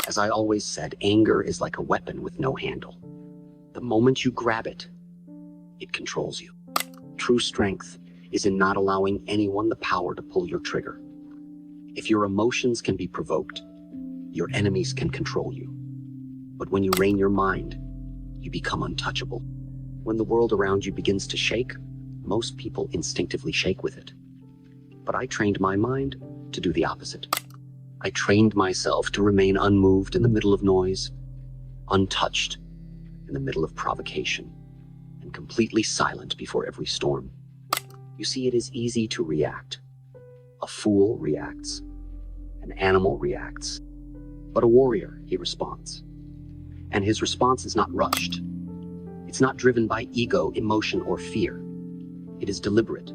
As I always said, anger is like a weapon with no handle. The moment you grab it, it controls you. True strength is in not allowing anyone the power to pull your trigger. If your emotions can be provoked, your enemies can control you. But when you rein your mind, you become untouchable. When the world around you begins to shake, most people instinctively shake with it. But I trained my mind to do the opposite. I trained myself to remain unmoved in the middle of noise, untouched in the middle of provocation, and completely silent before every storm. You see, it is easy to react. A fool reacts. An animal reacts. But a warrior, he responds. And his response is not rushed. It's not driven by ego, emotion, or fear. It is deliberate,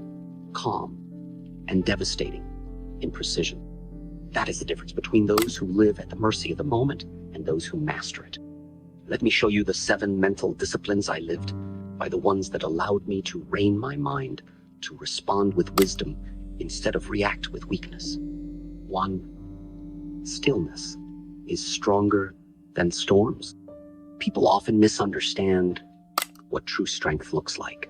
calm, and devastating in precision. That is the difference between those who live at the mercy of the moment and those who master it. Let me show you the 7 mental disciplines I lived by, the ones that allowed me to rein my mind, to respond with wisdom instead of react with weakness. 1. Stillness is stronger than storms. People often misunderstand what true strength looks like.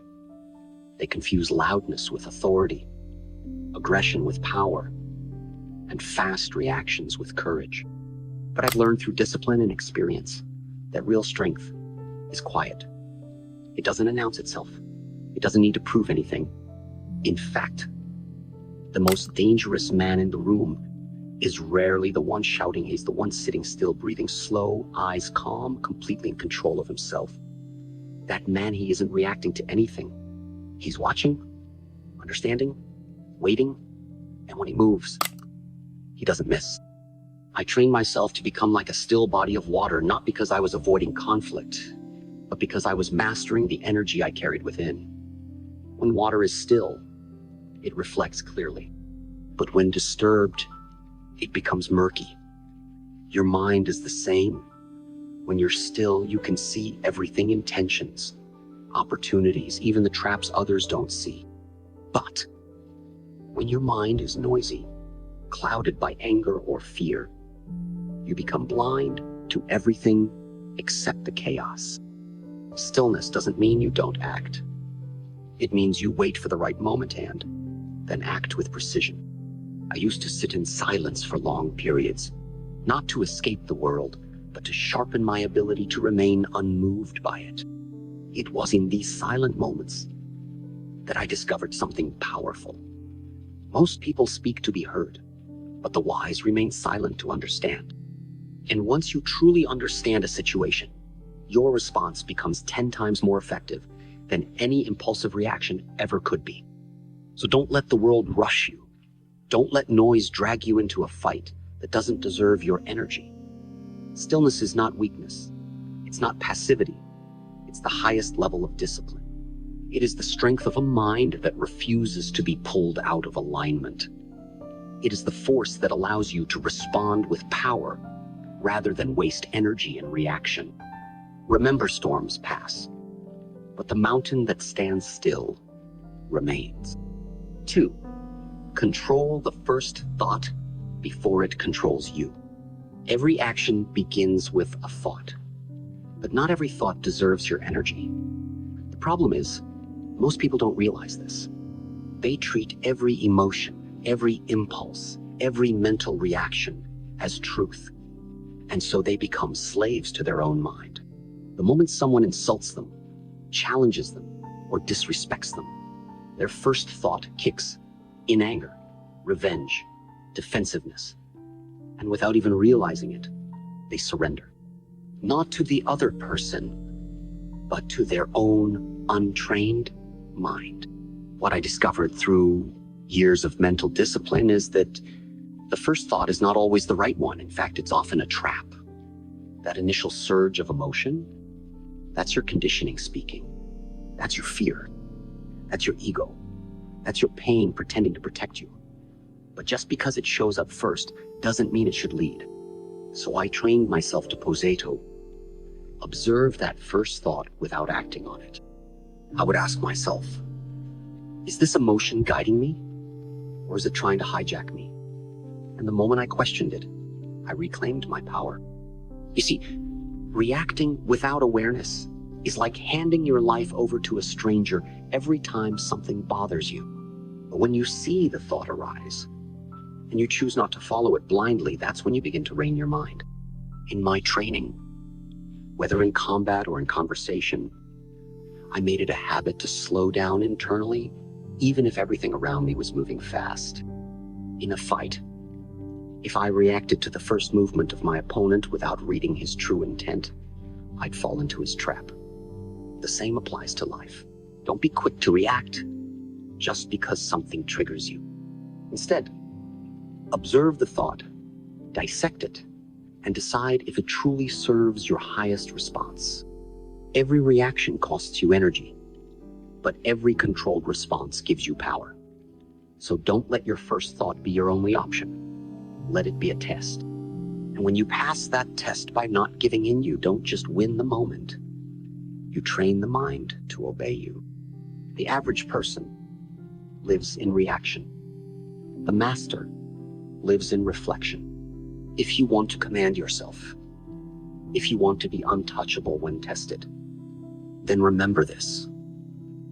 They confuse loudness with authority, aggression with power, and fast reactions with courage. But I've learned through discipline and experience that real strength is quiet. It doesn't announce itself. It doesn't need to prove anything. In fact, the most dangerous man in the room is rarely the one shouting. He's the one sitting still, breathing slow, eyes calm, completely in control of himself. That man, he isn't reacting to anything. He's watching, understanding, waiting, and when he moves, he doesn't miss. I trained myself to become like a still body of water, not because I was avoiding conflict, but because I was mastering the energy I carried within. When water is still, it reflects clearly. But when disturbed, it becomes murky. Your mind is the same. When you're still, you can see everything: intentions, opportunities, even the traps others don't see. But when your mind is noisy, clouded by anger or fear, you become blind to everything except the chaos. Stillness doesn't mean you don't act. It means you wait for the right moment and then act with precision. I used to sit in silence for long periods, not to escape the world, but to sharpen my ability to remain unmoved by it. It was in these silent moments that I discovered something powerful. Most people speak to be heard, but the wise remain silent to understand. And once you truly understand a situation, your response becomes 10 times more effective than any impulsive reaction ever could be. So don't let the world rush you. Don't let noise drag you into a fight that doesn't deserve your energy. Stillness is not weakness. It's not passivity. It's the highest level of discipline. It is the strength of a mind that refuses to be pulled out of alignment. It is the force that allows you to respond with power rather than waste energy in reaction. Remember, storms pass, but the mountain that stands still remains. 2. Control the first thought before it controls you. Every action begins with a thought, but not every thought deserves your energy. The problem is, most people don't realize this. They treat every emotion, every impulse, every mental reaction as truth, and so they become slaves to their own mind. The moment someone insults them, challenges them, or disrespects them, their first thought kicks in anger, revenge, defensiveness, and without even realizing it, they surrender. Not to the other person, but to their own untrained mind. What I discovered through years of mental discipline is that the first thought is not always the right one. In fact, it's often a trap. That initial surge of emotion, that's your conditioning speaking. That's your fear. That's your ego. That's your pain pretending to protect you. But just because it shows up first doesn't mean it should lead. So I trained myself to posato, observe that first thought without acting on it. I would ask myself, is this emotion guiding me? Or is it trying to hijack me? And the moment I questioned it, I reclaimed my power. You see, reacting without awareness is like handing your life over to a stranger every time something bothers you. But when you see the thought arise, and you choose not to follow it blindly, that's when you begin to rein your mind. In my training, whether in combat or in conversation, I made it a habit to slow down internally, even if everything around me was moving fast. In a fight, if I reacted to the first movement of my opponent without reading his true intent, I'd fall into his trap. The same applies to life. Don't be quick to react just because something triggers you. Instead, observe the thought, dissect it, and decide if it truly serves your highest response. Every reaction costs you energy, but every controlled response gives you power. So don't let your first thought be your only option. Let it be a test. And when you pass that test by not giving in, you don't just win the moment. You train the mind to obey you. The average person lives in reaction. The master lives in reflection. If you want to command yourself, if you want to be untouchable when tested, then remember this.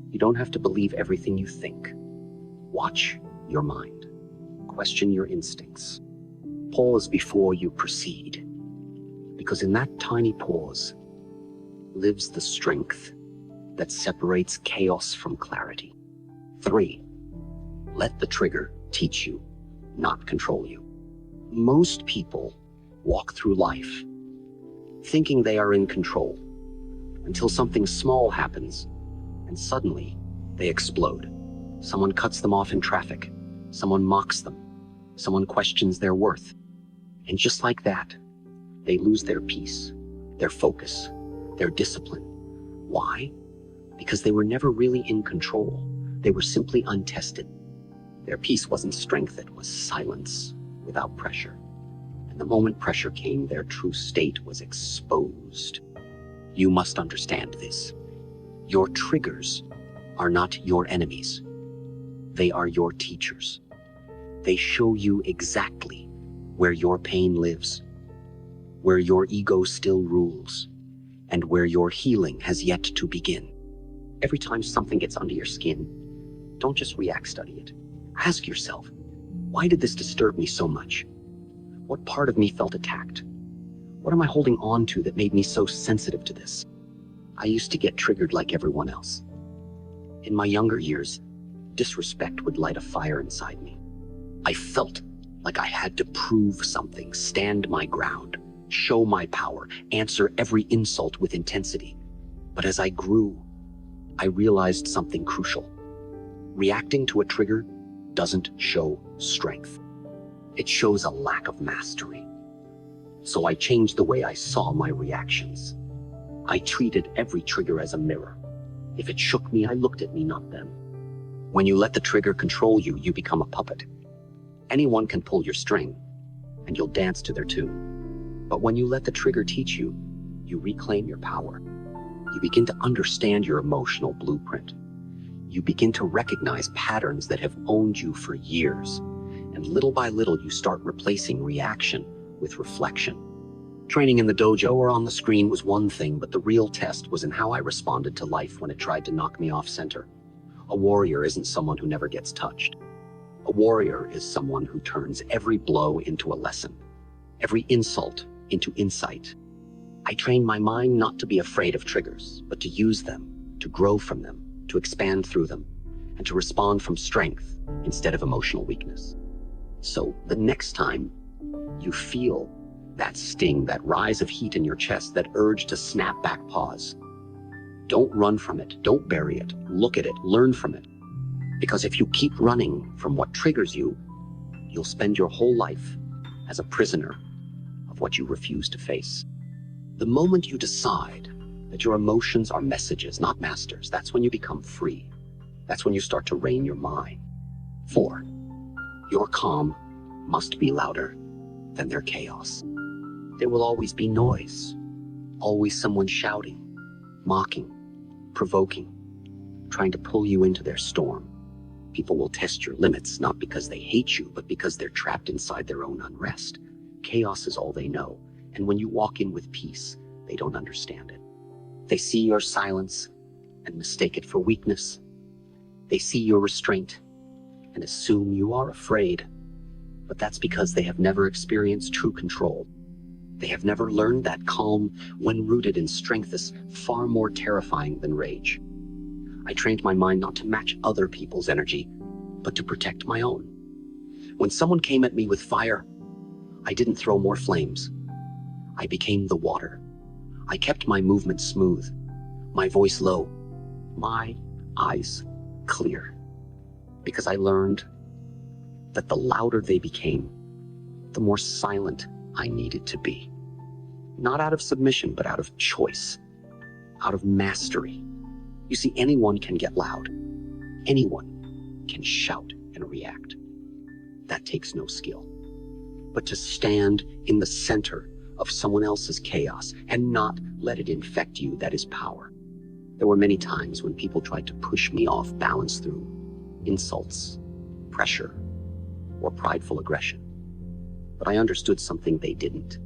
You don't have to believe everything you think. Watch your mind. Question your instincts. Pause before you proceed, because in that tiny pause lives the strength that separates chaos from clarity. 3, let the trigger teach you, not control you. Most people walk through life thinking they are in control until something small happens and suddenly they explode. Someone cuts them off in traffic. Someone mocks them. Someone questions their worth. And just like that, they lose their peace, their focus, their discipline. Why? Because they were never really in control. They were simply untested. Their peace wasn't strength, it was silence without pressure. And the moment pressure came, their true state was exposed. You must understand this. Your triggers are not your enemies. They are your teachers. They show you exactly where your pain lives, where your ego still rules, and where your healing has yet to begin. Every time something gets under your skin, don't just react, study it. Ask yourself, why did this disturb me so much? What part of me felt attacked? What am I holding on to that made me so sensitive to this? I used to get triggered like everyone else. In my younger years, disrespect would light a fire inside me. I felt like I had to prove something, stand my ground, show my power, answer every insult with intensity. But as I grew, I realized something crucial. Reacting to a trigger doesn't show strength. It shows a lack of mastery. So I changed the way I saw my reactions. I treated every trigger as a mirror. If it shook me, I looked at me, not them. When you let the trigger control you, you become a puppet. Anyone can pull your string, and you'll dance to their tune. But when you let the trigger teach you, you reclaim your power. You begin to understand your emotional blueprint. You begin to recognize patterns that have owned you for years. And little by little, you start replacing reaction with reflection. Training in the dojo or on the screen was one thing, but the real test was in how I responded to life when it tried to knock me off center. A warrior isn't someone who never gets touched. A warrior is someone who turns every blow into a lesson, every insult into insight. I trained my mind not to be afraid of triggers, but to use them, to grow from them, to expand through them, and to respond from strength instead of emotional weakness. So the next time you feel that sting, that rise of heat in your chest, that urge to snap back, pause. Don't run from it. Don't bury it. Look at it. Learn from it. Because if you keep running from what triggers you, you'll spend your whole life as a prisoner of what you refuse to face. The moment you decide that your emotions are messages, not masters, that's when you become free. That's when you start to rein your mind. 4, your calm must be louder than their chaos. There will always be noise, always someone shouting, mocking, provoking, trying to pull you into their storm. People will test your limits, not because they hate you, but because they're trapped inside their own unrest. Chaos is all they know, And when you walk in with peace, they don't understand it. They see your silence and mistake it for weakness. They see your restraint and assume you are afraid. But that's because they have never experienced true control. They have never learned that calm, when rooted in strength, is far more terrifying than rage. I trained my mind not to match other people's energy, but to protect my own. When someone came at me with fire, I didn't throw more flames. I became the water. I kept my movement smooth, my voice low, my eyes clear. Because I learned that the louder they became, the more silent I needed to be. Not out of submission, but out of choice, out of mastery. You see, anyone can get loud. Anyone can shout and react. That takes no skill. But to stand in the center of someone else's chaos and not let it infect you, that is power. There were many times when people tried to push me off balance through insults, pressure, or prideful aggression. But I understood something they didn't.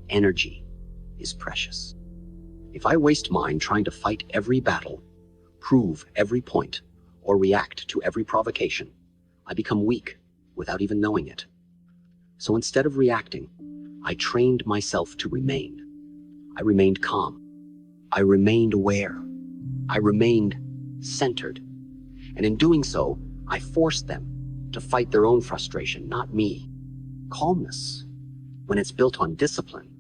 Energy is precious. If I waste mine trying to fight every battle, prove every point, or react to every provocation, I become weak without even knowing it. So instead of reacting, I trained myself to remain. I remained calm. I remained aware. I remained centered. And in doing so, I forced them to fight their own frustration, not me. Calmness, when it's built on discipline,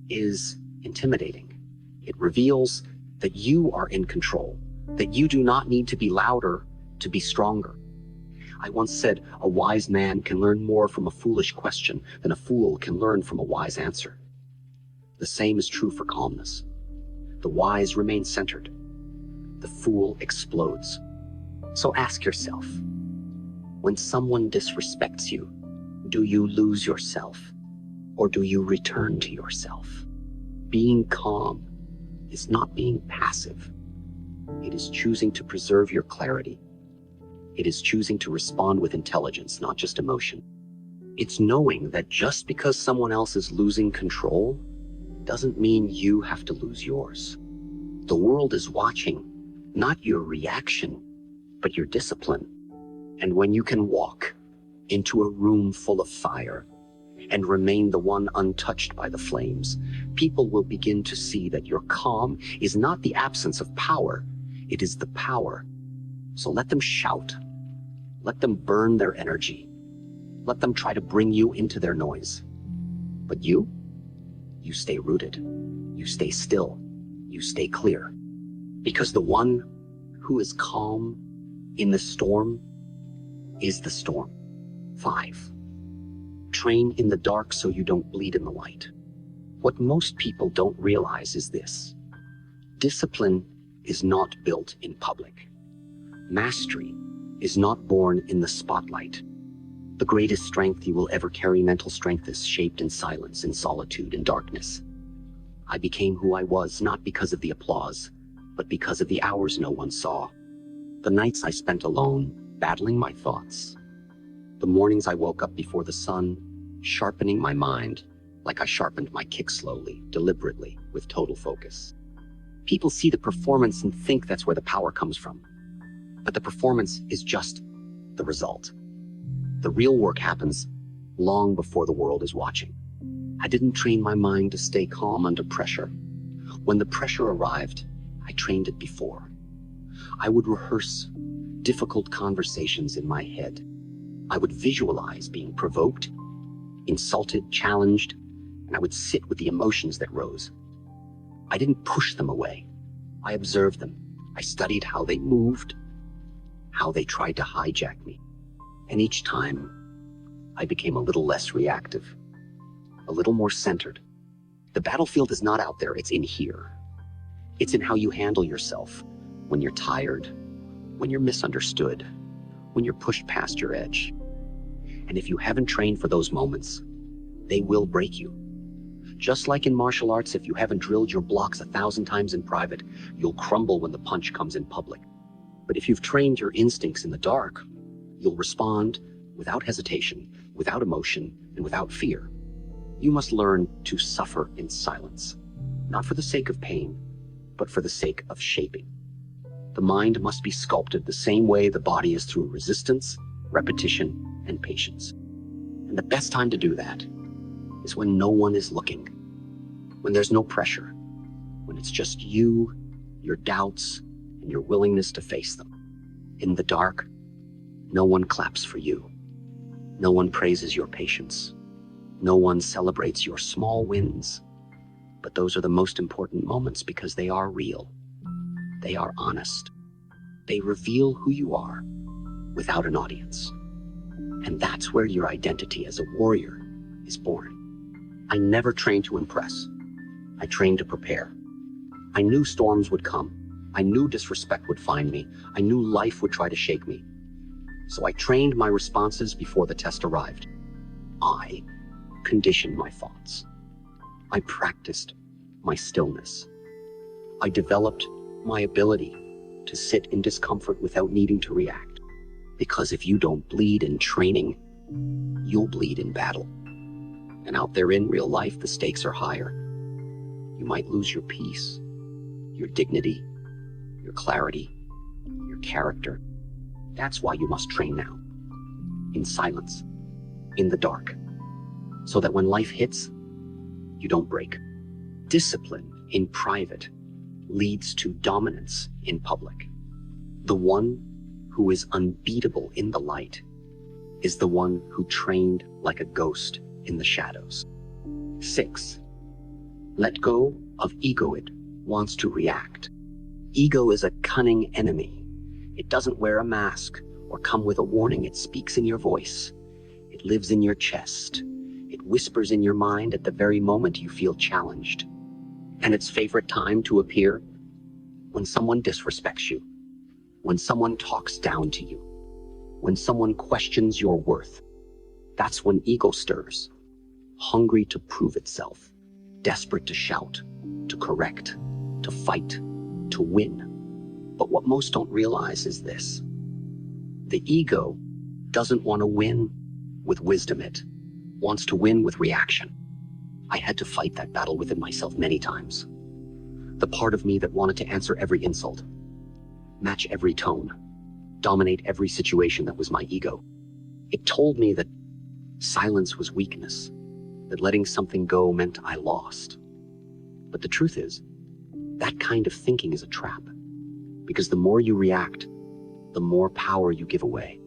is intimidating. It reveals that you are in control, that you do not need to be louder to be stronger. I once said, a wise man can learn more from a foolish question than a fool can learn from a wise answer. The same is true for calmness. The wise remain centered. The fool explodes. So ask yourself, when someone disrespects you, do you lose yourself, or do you return to yourself? Being calm is not being passive. It is choosing to preserve your clarity. It is choosing to respond with intelligence, not just emotion. It's knowing that just because someone else is losing control doesn't mean you have to lose yours. The world is watching, not your reaction, but your discipline. And when you can walk into a room full of fire and remain the one untouched by the flames, people will begin to see that your calm is not the absence of power, it is the power. So let them shout. Let them burn their energy. Let them try to bring you into their noise. But you stay rooted. You stay still. You stay clear. Because the one who is calm in the storm is the storm. 5. Train in the dark so you don't bleed in the light. What most people don't realize is this. Discipline is not built in public. Mastery is not born in the spotlight. The greatest strength you will ever carry, mental strength, is shaped in silence, in solitude, in darkness. I became who I was, not because of the applause, but because of the hours no one saw. The nights I spent alone, battling my thoughts. The mornings I woke up before the sun, sharpening my mind, like I sharpened my kick slowly, deliberately, with total focus. People see the performance and think that's where the power comes from. But the performance is just the result. The real work happens long before the world is watching. I didn't train my mind to stay calm under pressure. When the pressure arrived, I trained it before. I would rehearse difficult conversations in my head. I would visualize being provoked, insulted, challenged, and I would sit with the emotions that rose. I didn't push them away. I observed them. I studied how they moved, how they tried to hijack me. And each time, I became a little less reactive, a little more centered. The battlefield is not out there, it's in here. It's in how you handle yourself when you're tired, when you're misunderstood, when you're pushed past your edge. And if you haven't trained for those moments, they will break you. Just like in martial arts, if you haven't drilled your blocks 1,000 times in private, you'll crumble when the punch comes in public. But if you've trained your instincts in the dark, you'll respond without hesitation, without emotion, and without fear. You must learn to suffer in silence, not for the sake of pain, but for the sake of shaping. The mind must be sculpted the same way the body is through resistance, repetition, and patience. And the best time to do that is when no one is looking, when there's no pressure, when it's just you, your doubts, and your willingness to face them. In the dark, no one claps for you. No one praises your patience. No one celebrates your small wins. But those are the most important moments because they are real. They are honest. They reveal who you are without an audience. And that's where your identity as a warrior is born. I never trained to impress. I trained to prepare. I knew storms would come. I knew disrespect would find me. I knew life would try to shake me. So I trained my responses before the test arrived. I conditioned my thoughts. I practiced my stillness. I developed my ability to sit in discomfort without needing to react. Because if you don't bleed in training, you'll bleed in battle. And out there in real life, the stakes are higher. You might lose your peace, your dignity, your clarity, your character. That's why you must train now. In silence, in the dark, so that when life hits, you don't break. Discipline in private leads to dominance in public. The one who is unbeatable in the light is the one who trained like a ghost in the shadows. 6. Let go of ego. It wants to react. Ego is a cunning enemy. It doesn't wear a mask or come with a warning. It speaks in your voice. It lives in your chest. It whispers in your mind at the very moment you feel challenged. And its favorite time to appear? When someone disrespects you. When someone talks down to you. When someone questions your worth. That's when ego stirs, hungry to prove itself, desperate to shout, to correct, to fight, to win. But what most don't realize is this. The ego doesn't want to win with wisdom. It wants to win with reaction. I had to fight that battle within myself many times. The part of me that wanted to answer every insult, match every tone, dominate every situation, that was my ego. It told me that silence was weakness, that letting something go meant I lost. But the truth is, that kind of thinking is a trap, because the more you react, the more power you give away.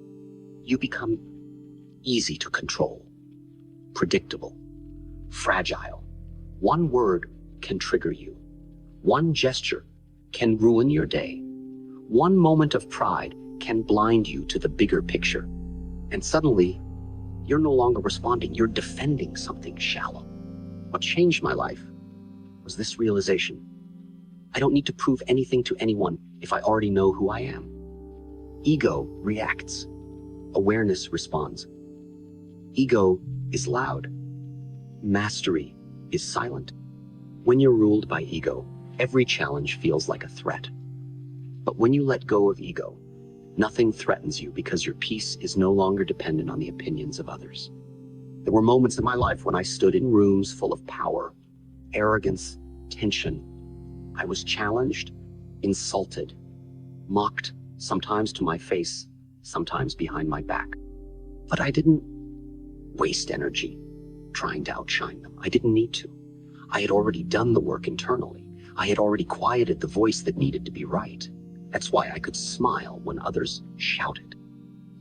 You become easy to control, predictable, fragile. One word can trigger you. One gesture can ruin your day. One moment of pride can blind you to the bigger picture. And suddenly, you're no longer responding, you're defending something shallow. What changed my life was this realization. I don't need to prove anything to anyone if I already know who I am. Ego reacts. Awareness responds. Ego is loud. Mastery is silent. When you're ruled by ego, every challenge feels like a threat. But when you let go of ego, nothing threatens you because your peace is no longer dependent on the opinions of others. There were moments in my life when I stood in rooms full of power, arrogance, tension. I was challenged, insulted, mocked, sometimes to my face, sometimes behind my back. But I didn't waste energy trying to outshine them. I didn't need to. I had already done the work internally. I had already quieted the voice that needed to be right. That's why I could smile when others shouted.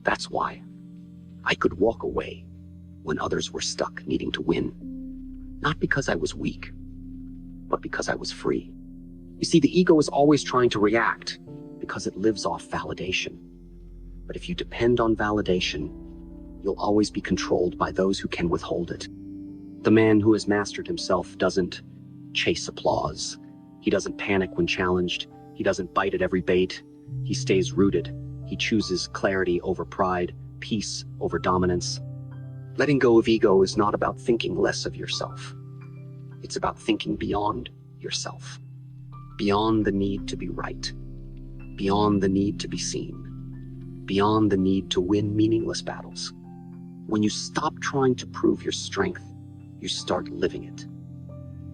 That's why I could walk away when others were stuck needing to win. Not because I was weak, but because I was free. You see, the ego is always trying to react because it lives off validation. But if you depend on validation, you'll always be controlled by those who can withhold it. The man who has mastered himself doesn't chase applause. He doesn't panic when challenged. He doesn't bite at every bait. He stays rooted. He chooses clarity over pride, peace over dominance. Letting go of ego is not about thinking less of yourself. It's about thinking beyond yourself, beyond the need to be right, beyond the need to be seen, beyond the need to win meaningless battles. When you stop trying to prove your strength you start living it.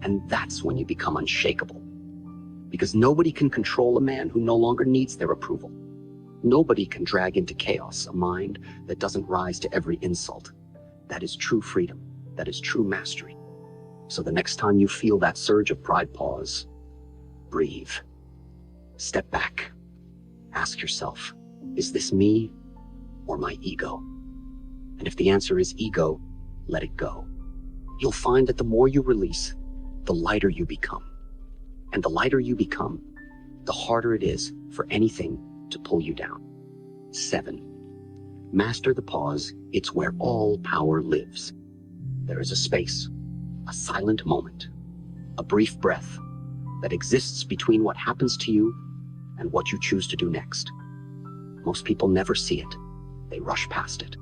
And that's when you become unshakable. Because nobody can control a man who no longer needs their approval. Nobody can drag into chaos a mind that doesn't rise to every insult. That is true freedom. That is true mastery. So the next time you feel that surge of pride, pause, breathe, step back, ask yourself, is this me or my ego? And if the answer is ego, let it go. You'll find that the more you release, the lighter you become. And the lighter you become, the harder it is for anything to pull you down. 7. Master the pause. It's where all power lives. There is a space, a silent moment, a brief breath that exists between what happens to you and what you choose to do next. Most people never see it. They rush past it.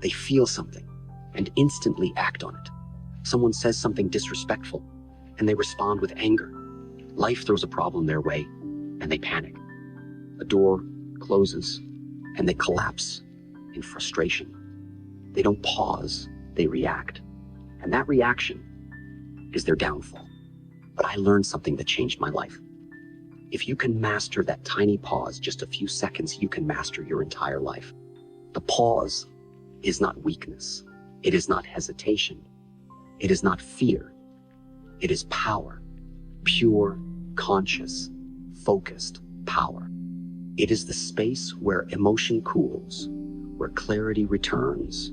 They feel something and instantly act on it. Someone says something disrespectful and they respond with anger. Life throws a problem their way and they panic. A door closes and they collapse in frustration. They don't pause, they react. And that reaction is their downfall. But I learned something that changed my life. If you can master that tiny pause, just a few seconds, you can master your entire life. The pause is not weakness. It is not hesitation. It is not fear. It is power. Pure, conscious, focused power. It is the space where emotion cools, where clarity returns,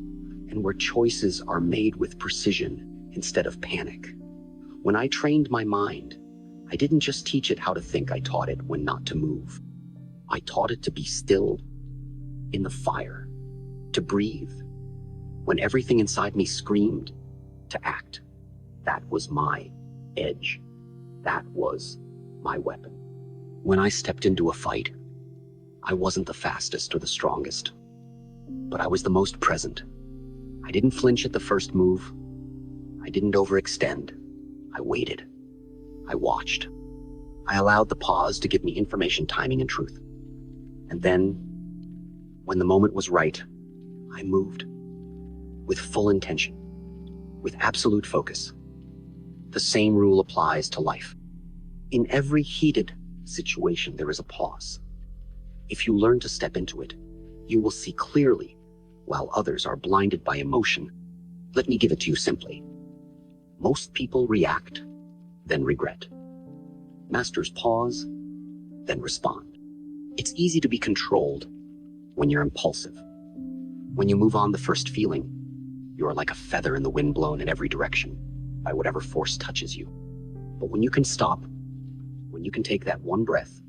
and where choices are made with precision instead of panic. When I trained my mind, I didn't just teach it how to think, I taught it when not to move. I taught it to be still in the fire, to breathe. When everything inside me screamed, to act. That was my edge. That was my weapon. When I stepped into a fight, I wasn't the fastest or the strongest, but I was the most present. I didn't flinch at the first move. I didn't overextend. I waited. I watched. I allowed the pause to give me information, timing, and truth. And then, when the moment was right, I moved with full intention, with absolute focus. The same rule applies to life. In every heated situation, there is a pause. If you learn to step into it, you will see clearly while others are blinded by emotion. Let me give it to you simply. Most people react, then regret. Masters pause, then respond. It's easy to be controlled when you're impulsive. When you move on the first feeling, you are like a feather in the wind, blown in every direction by whatever force touches you. But when you can stop, when you can take that one breath,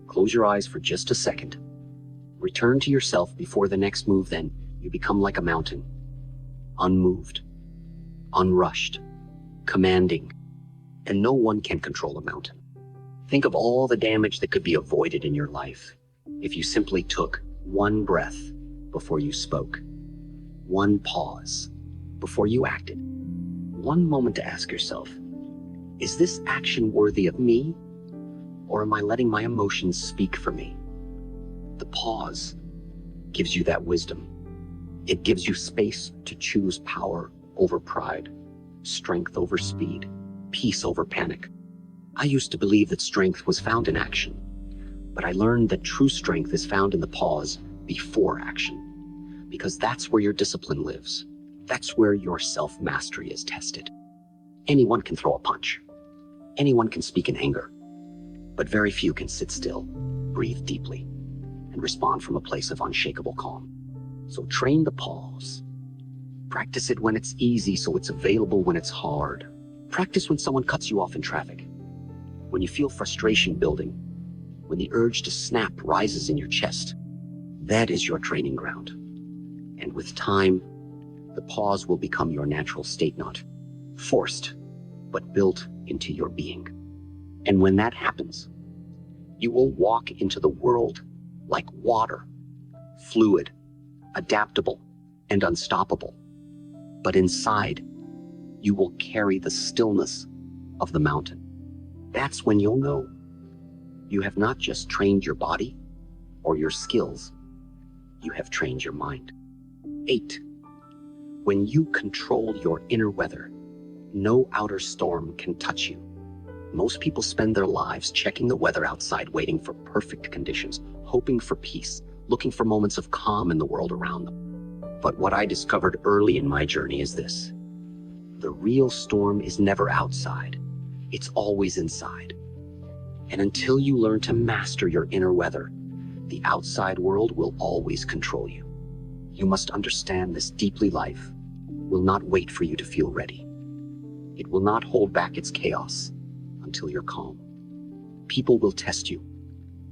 close your eyes for just a second, return to yourself before the next move, then you become like a mountain, unmoved, unrushed, commanding, and no one can control a mountain. Think of all the damage that could be avoided in your life if you simply took one breath before you spoke, one pause before you acted, one moment to ask yourself, is this action worthy of me, or am I letting my emotions speak for me? The pause gives you that wisdom. It gives you space to choose power over pride, strength over speed, peace over panic. I used to believe that strength was found in action, but I learned that true strength is found in the pause before action, because that's where your discipline lives. That's where your self-mastery is tested. Anyone can throw a punch. Anyone can speak in anger, but very few can sit still, breathe deeply, and respond from a place of unshakable calm. So train the pause. Practice it when it's easy so it's available when it's hard. Practice when someone cuts you off in traffic, when you feel frustration building, when the urge to snap rises in your chest. That is your training ground. And with time, the pause will become your natural state, not forced, but built into your being. And when that happens, you will walk into the world like water, fluid, adaptable, and unstoppable. But inside, you will carry the stillness of the mountain. That's when you'll know you have not just trained your body or your skills, you have trained your mind. 8. When you control your inner weather, no outer storm can touch you. Most people spend their lives checking the weather outside, waiting for perfect conditions, hoping for peace, looking for moments of calm in the world around them. But what I discovered early in my journey is this: the real storm is never outside. It's always inside. And until you learn to master your inner weather, the outside world will always control you. You must understand this deeply. Life will not wait for you to feel ready. It will not hold back its chaos until you're calm. People will test you.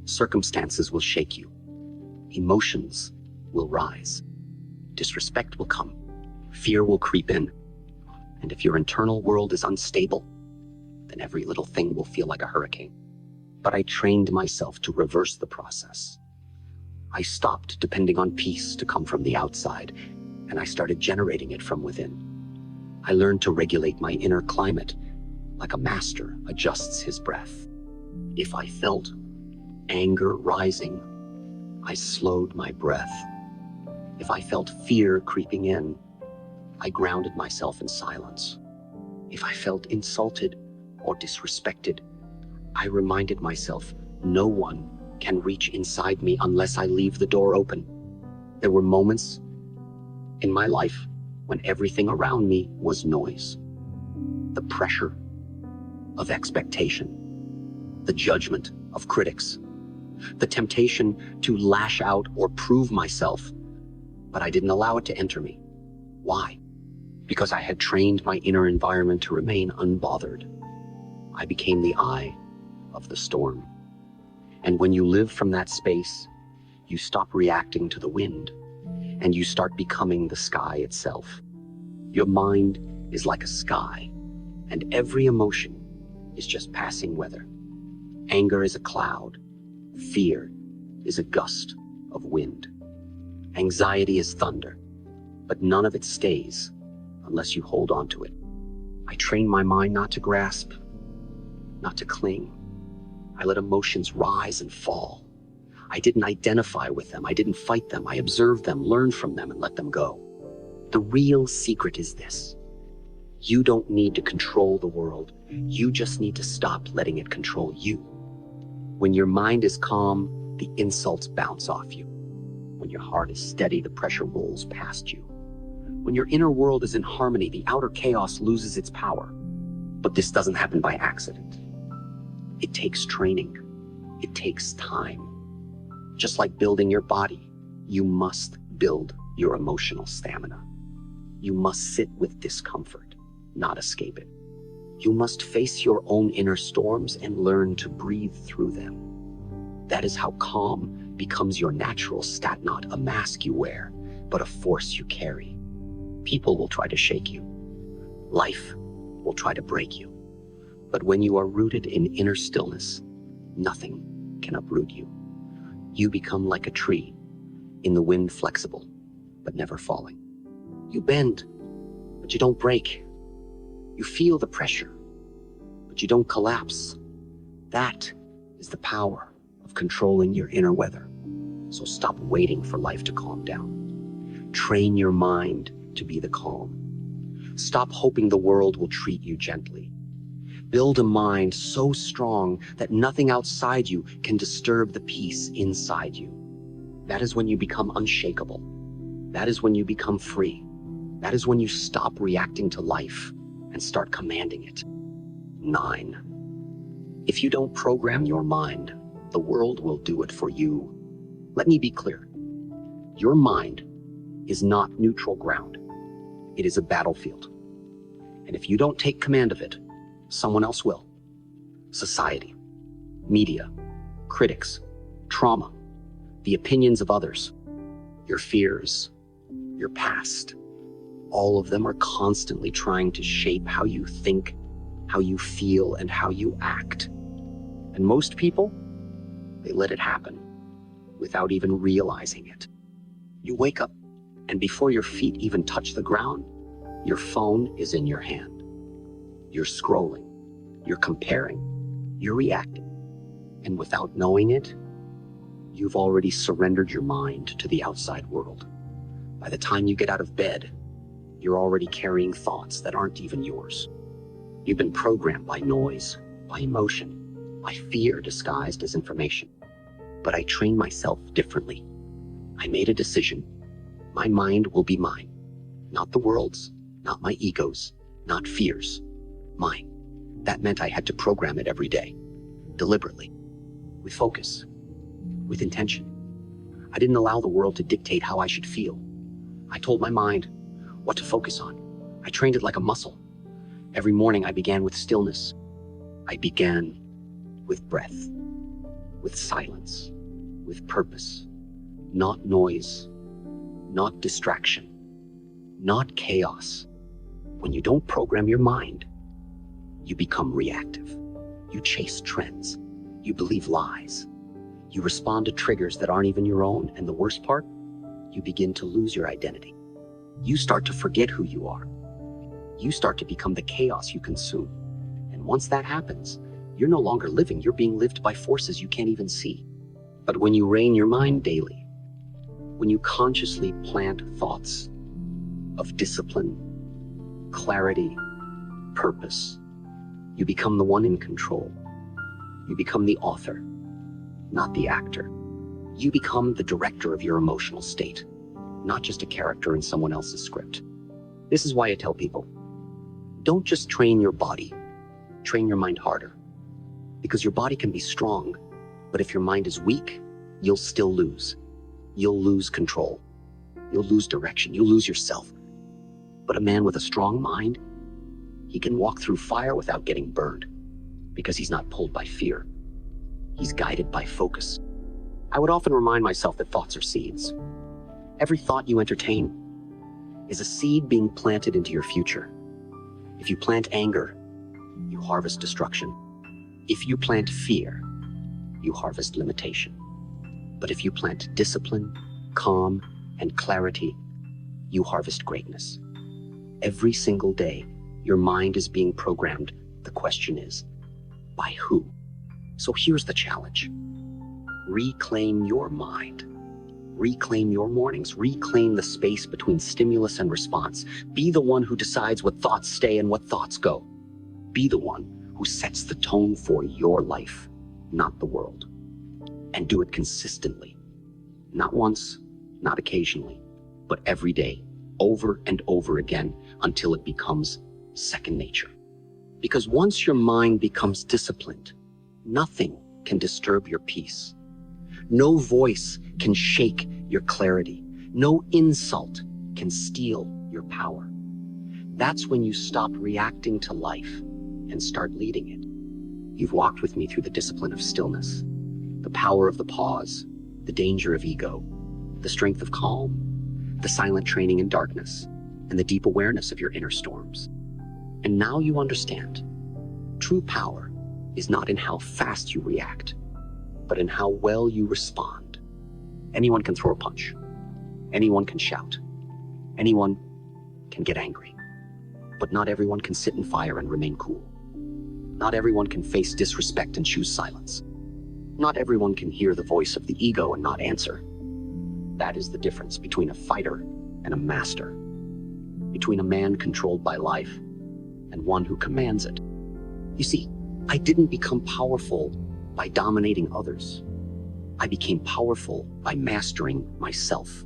Circumstances will shake you. Emotions will rise. Disrespect will come. Fear will creep in. And if your internal world is unstable, then every little thing will feel like a hurricane. But I trained myself to reverse the process. I stopped depending on peace to come from the outside, and I started generating it from within. I learned to regulate my inner climate like a master adjusts his breath. If I felt anger rising, I slowed my breath. If I felt fear creeping in, I grounded myself in silence. If I felt insulted or disrespected, I reminded myself no one can reach inside me unless I leave the door open. There were moments in my life when everything around me was noise. The pressure of expectation, the judgment of critics, the temptation to lash out or prove myself, but I didn't allow it to enter me. Why? Because I had trained my inner environment to remain unbothered. I became the eye of the storm. And when you live from that space, you stop reacting to the wind, and you start becoming the sky itself. Your mind is like a sky, and every emotion is just passing weather. Anger is a cloud. Fear is a gust of wind. Anxiety is thunder, but none of it stays unless you hold on to it. I train my mind not to grasp, not to cling. I let emotions rise and fall. I didn't identify with them. I didn't fight them. I observed them, learned from them, and let them go. The real secret is this: you don't need to control the world. You just need to stop letting it control you. When your mind is calm, the insults bounce off you. When your heart is steady, the pressure rolls past you. When your inner world is in harmony, the outer chaos loses its power. But this doesn't happen by accident. It takes training. It takes time. Just like building your body, you must build your emotional stamina. You must sit with discomfort, not escape it. You must face your own inner storms and learn to breathe through them. That is how calm becomes your natural state, not a mask you wear, but a force you carry. People will try to shake you. Life will try to break you. But when you are rooted in inner stillness, nothing can uproot you. You become like a tree, in the wind, flexible, but never falling. You bend, but you don't break. You feel the pressure, but you don't collapse. That is the power of controlling your inner weather. So stop waiting for life to calm down. Train your mind to be the calm. Stop hoping the world will treat you gently. Build a mind so strong that nothing outside you can disturb the peace inside you. That is when you become unshakable. That is when you become free. That is when you stop reacting to life and start commanding it. 9. If you don't program your mind, the world will do it for you. Let me be clear. Your mind is not neutral ground. It is a battlefield. And if you don't take command of it, someone else will. Society, media, critics, trauma, the opinions of others, your fears, your past. All of them are constantly trying to shape how you think, how you feel, and how you act. And most people, they let it happen without even realizing it. You wake up, and before your feet even touch the ground, your phone is in your hand. You're scrolling, you're comparing, you're reacting. And without knowing it, you've already surrendered your mind to the outside world. By the time you get out of bed, you're already carrying thoughts that aren't even yours. You've been programmed by noise, by emotion, by fear disguised as information. But I trained myself differently. I made a decision. My mind will be mine. Not the world's, not my ego's, not fears. Mine. That meant I had to program it every day. Deliberately. With focus. With intention. I didn't allow the world to dictate how I should feel. I told my mind what to focus on. I trained it like a muscle. Every morning I began with stillness. I began with breath, with silence, with purpose. Not noise, not distraction, not chaos. When you don't program your mind, you become reactive. You chase trends. You believe lies. You respond to triggers that aren't even your own, and the worst part, you begin to lose your identity. You start to forget who you are. You start to become the chaos you consume. And once that happens, you're no longer living, you're being lived by forces you can't even see. But when you rein your mind daily, when you consciously plant thoughts of discipline, clarity, purpose, you become the one in control. You become the author, not the actor. You become the director of your emotional state, not just a character in someone else's script. This is why I tell people, don't just train your body, train your mind harder. Because your body can be strong, but if your mind is weak, you'll still lose. You'll lose control. You'll lose direction. You'll lose yourself. But a man with a strong mind, he can walk through fire without getting burned because he's not pulled by fear. He's guided by focus. I would often remind myself that thoughts are seeds. Every thought you entertain is a seed being planted into your future. If you plant anger, you harvest destruction. If you plant fear, you harvest limitation. But if you plant discipline, calm, and clarity, you harvest greatness. Every single day, your mind is being programmed. The question is, by who? So here's the challenge. Reclaim your mind. Reclaim your mornings. Reclaim the space between stimulus and response. Be the one who decides what thoughts stay and what thoughts go. Be the one who sets the tone for your life, not the world. And do it consistently. Not once, not occasionally, but every day, over and over again, until it becomes second nature. Because once your mind becomes disciplined, nothing can disturb your peace. No voice can shake your clarity. No insult can steal your power. That's when you stop reacting to life and start leading it. You've walked with me through the discipline of stillness, the power of the pause, the danger of ego, the strength of calm, the silent training in darkness, and the deep awareness of your inner storms. And now you understand. True power is not in how fast you react, but in how well you respond. Anyone can throw a punch. Anyone can shout. Anyone can get angry. But not everyone can sit in fire and remain cool. Not everyone can face disrespect and choose silence. Not everyone can hear the voice of the ego and not answer. That is the difference between a fighter and a master, between a man controlled by life and one who commands it. You see, I didn't become powerful by dominating others. I became powerful by mastering myself,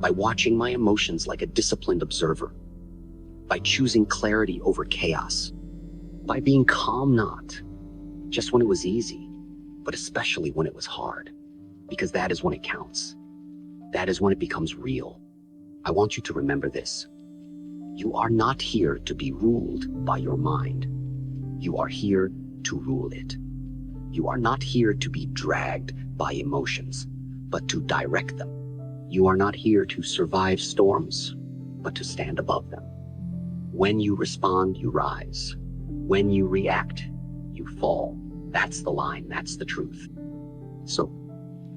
by watching my emotions like a disciplined observer, by choosing clarity over chaos, by being calm not just when it was easy, but especially when it was hard, because that is when it counts. That is when it becomes real. I want you to remember this. You are not here to be ruled by your mind. You are here to rule it. You are not here to be dragged by emotions, but to direct them. You are not here to survive storms, but to stand above them. When you respond, you rise. When you react, you fall. That's the line. That's the truth. So,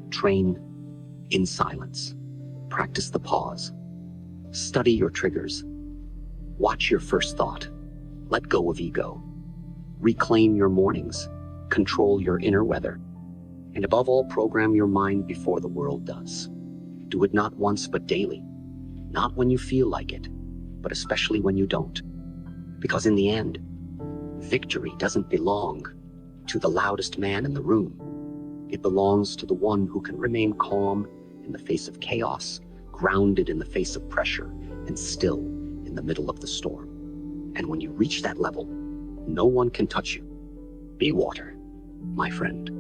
train in silence. Practice the pause. Study your triggers. Watch your first thought. Let go of ego. Reclaim your mornings. Control your inner weather. And above all, program your mind before the world does. Do it not once, but daily. Not when you feel like it, but especially when you don't. Because in the end, victory doesn't belong to the loudest man in the room. It belongs to the one who can remain calm in the face of chaos, grounded in the face of pressure, and still in the middle of the storm. And when you reach that level, no one can touch you. Be water, my friend.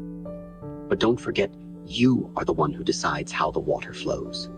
But don't forget, you are the one who decides how the water flows.